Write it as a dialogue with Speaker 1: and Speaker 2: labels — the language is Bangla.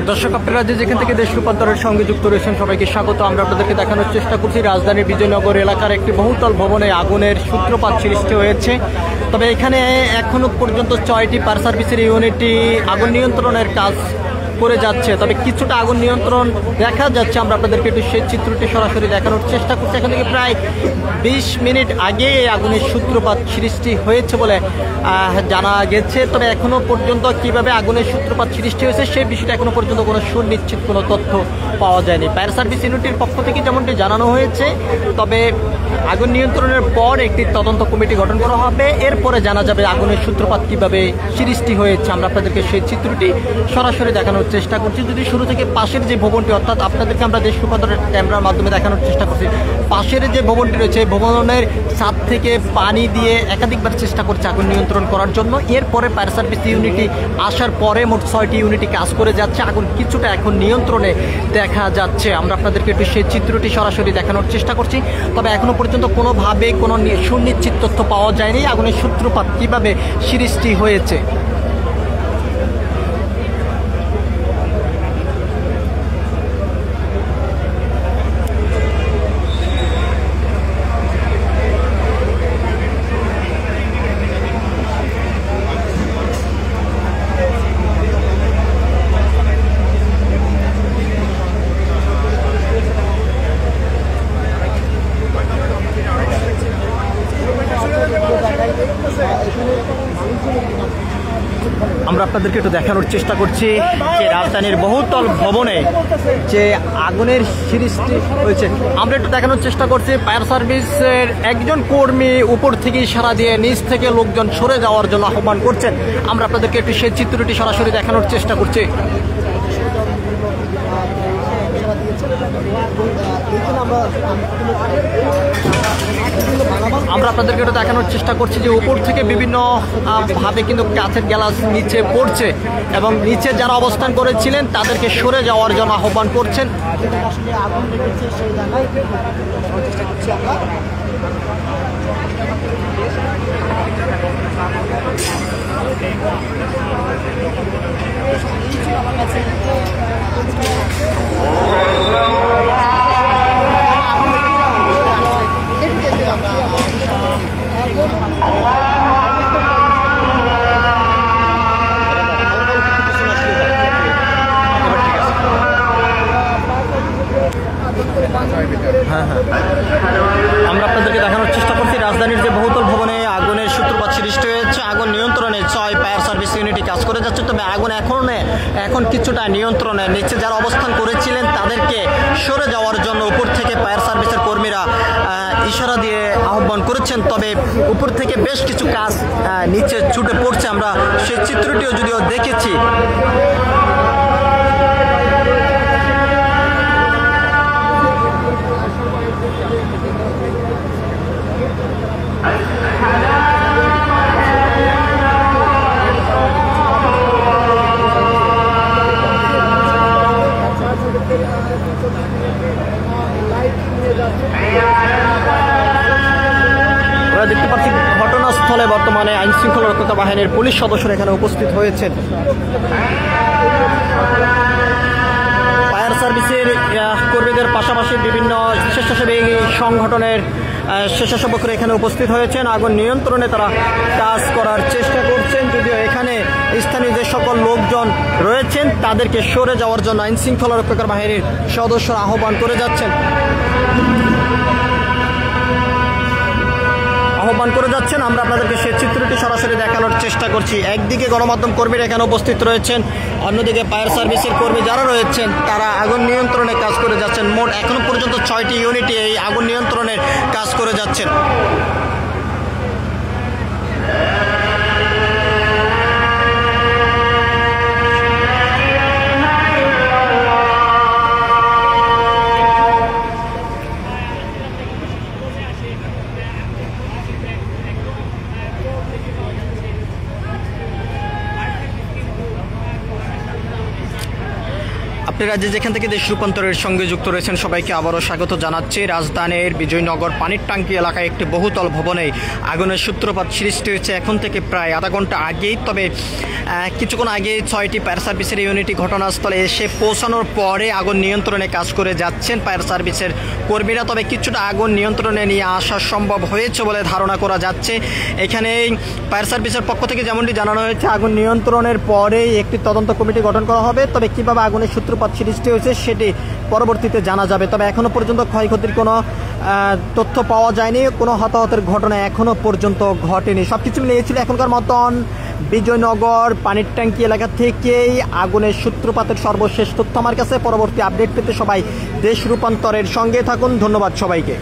Speaker 1: দর্শক আপনারা যেখান থেকে দেশ রূপান্তরের সঙ্গে যুক্ত রয়েছেন সবাইকে স্বাগত। আমরা আপনাদেরকে দেখানোর চেষ্টা করছি রাজধানীর বিজয়নগর এলাকার একটি বহুতল ভবনে আগুনের সূত্রপাত সৃষ্টি হয়েছে। তবে এখানে এখনো পর্যন্ত 6টি ফায়ার সার্ভিসের ইউনিটই আগুন নিয়ন্ত্রণের কাজ করে যাচ্ছে। তবে কিছুটা আগুন নিয়ন্ত্রণ দেখা যাচ্ছে। আমরা আপনাদেরকে একটু সেই চিত্রটি সরাসরি দেখানোর চেষ্টা করছি। এখান থেকে প্রায় 20 মিনিট আগে এই আগুনের সূত্রপাত সৃষ্টি হয়েছে বলে জানা গেছে। তবে এখনো পর্যন্ত কিভাবে আগুনের সূত্রপাত সৃষ্টি হয়েছে সেই বিষয়টা এখনো পর্যন্ত কোনো সুনিশ্চিত কোনো তথ্য পাওয়া যায়নি। ফায়ার সার্ভিস ইউনিটের পক্ষ থেকে যেমনটি জানানো হয়েছে, তবে আগুন নিয়ন্ত্রণের পর একটি তদন্ত কমিটি গঠন করা হবে। এরপরে জানা যাবে আগুনের সূত্রপাত কিভাবে সৃষ্টি হয়েছে। আমরা আপনাদেরকে সেই চিত্রটি সরাসরি দেখানোর চেষ্টা করছি। যদি শুরু থেকে পাশের যে ভবনটি, অর্থাৎ আপনাদেরকে আমরা দেশ রূপান্তরের ক্যামেরার মাধ্যমে দেখানোর চেষ্টা করছি, পাশের যে ভবনটি রয়েছে ভবনের ছাদ থেকে পানি দিয়ে একাধিকবার চেষ্টা করছে আগুন নিয়ন্ত্রণ করার জন্য। এরপরে ফায়ার সার্ভিস ইউনিটি আসার পরে মোট 6টি ইউনিটি কাজ করে যাচ্ছে। আগুন কিছুটা এখন নিয়ন্ত্রণে দেখা যাচ্ছে। আমরা আপনাদেরকে একটু সেই চিত্রটি সরাসরি দেখানোর চেষ্টা করছি। তবে এখনো পর্যন্ত কোনোভাবে কোনো সুনিশ্চিত তথ্য পাওয়া যায়নি আগুনের সূত্রপাত কিভাবে সৃষ্টি হয়েছে। আমরা আপনাদেরকে একটু দেখানোর চেষ্টা করছি যে রাজধানীর বহুতল ভবনে যে আগুনের সৃষ্টি হয়েছে। আমরা একটু দেখানোর চেষ্টা করছি ফায়ার সার্ভিসের একজন কর্মী উপর থেকে ইশারা দিয়ে নিচ থেকে লোকজন সরে যাওয়ার জন্য আহ্বান করছেন। আমরা আপনাদেরকে একটু সেই চিত্রটি সরাসরি দেখানোর চেষ্টা করছি। আমরা আপনাদেরকে এটা দেখানোর চেষ্টা করছি যে উপর থেকে বিভিন্ন ভাবে কিন্তু কাঁচের গ্লাস নিচে পড়ছে এবং নিচে যারা অবস্থান করেছিলেন তাদেরকে সরে যাওয়ার জন্য আহ্বান করছেন। আমরা আপনাদেরকে দেখানোর চেষ্টা করছি রাজধানীর যে বহুতল ভবনে আগুনের সূত্রপাত সৃষ্টি হয়েছে। আগুন নিয়ন্ত্রণে 6 ফায়ার সার্ভিস ইউনিটি কাজ করে যাচ্ছে। তবে আগুন এখন কিছুটা নিয়ন্ত্রণে। নিচে যারা অবস্থান করেছিলেন তাদেরকে সরে যাওয়ার জন্য উপর থেকে ফায়ার সার্ভিসের কর্মীরা ইশারা দিয়ে আহ্বান করেছেন। তবে উপর থেকে বেশ কিছু কাজ নিচে ছুটে পড়ছে। আমরা সেই চিত্রটিও যদিও দেখেছি। আমরা দেখতে পাচ্ছি ঘটনাস্থলে বর্তমানে আইন শৃঙ্খলা রক্ষা বাহিনীর পুলিশ সদস্যরা এখানে উপস্থিত হয়েছেন। ফায়ার সার্ভিসের কর্মীদের পাশাপাশি বিভিন্ন স্বেচ্ছাসেবী সংগঠনের স্বেচ্ছাসেবকরা এখানে উপস্থিত হয়েছেন। আগুন নিয়ন্ত্রণে তারা কাজ করার চেষ্টা করছেন। যদিও এখানে স্থানীয় যে সকল লোকজন রয়েছেন তাদেরকে সরে যাওয়ার জন্য আইন শৃঙ্খলা রক্ষা বাহিনীর সদস্যরা আহ্বান করে যাচ্ছেন। আমরা আপনাদেরকে সেই চিত্রটি সরাসরি দেখানোর চেষ্টা করছি। একদিকে গণমাধ্যম কর্মীরা এখানে উপস্থিত রয়েছেন, অন্যদিকে ফায়ার সার্ভিসের কর্মী যারা রয়েছেন তারা আগুন নিয়ন্ত্রণে কাজ করে যাচ্ছেন। মোট এখনো পর্যন্ত 6টি ইউনিটে এই আগুন নিয়ন্ত্রণের কাজ করে যাচ্ছেন। আপনারা যেখান থেকে দেশ রূপান্তরের সঙ্গে যুক্ত রয়েছেন সবাইকে আবারও স্বাগত জানাচ্ছি। রাজধানীর বিজয়নগর পানির ট্যাঙ্কি এলাকায় একটি বহুতল ভবনে আগুনের সূত্রপাত সৃষ্টি হয়েছে এখন থেকে প্রায় আধা ঘন্টা আগেই। তবে কিছুক্ষণ আগে 6টি ফায়ার সার্ভিসের ইউনিটই ঘটনাস্থলে এসে পৌঁছানোর পরে আগুন নিয়ন্ত্রণে কাজ করে যাচ্ছেন ফায়ার সার্ভিসের কর্মীরা। তবে কিছুটা আগুন নিয়ন্ত্রণে নিয়ে আসা সম্ভব হয়েছে বলে ধারণা করা যাচ্ছে। এখানে ফায়ার সার্ভিসের পক্ষ থেকে যেমনটি জানানো হয়েছে, আগুন নিয়ন্ত্রণের পরেই একটি তদন্ত কমিটি গঠন করা হবে। তবে কীভাবে আগুনের সূত্রপাত সৃষ্টি হয়েছে সেটি পরবর্তীতে জানা যাবে। তবে এখনও পর্যন্ত ক্ষয়ক্ষতির কোনো তথ্য পাওয়া যায়নি, কোনো হতাহতের ঘটনা এখনও পর্যন্ত ঘটেনি। সব কিছু মিলিয়েছিল এখনকার মতন বিজয়নগর পানির ট্যাঙ্কি এলাকা থেকেই আগুনের সূত্রপাতের সর্বশেষ তথ্য আমার কাছে। পরবর্তী আপডেট পেতে সবাই দেশ রূপান্তরের সঙ্গে থাকুন। ধন্যবাদ সবাইকে।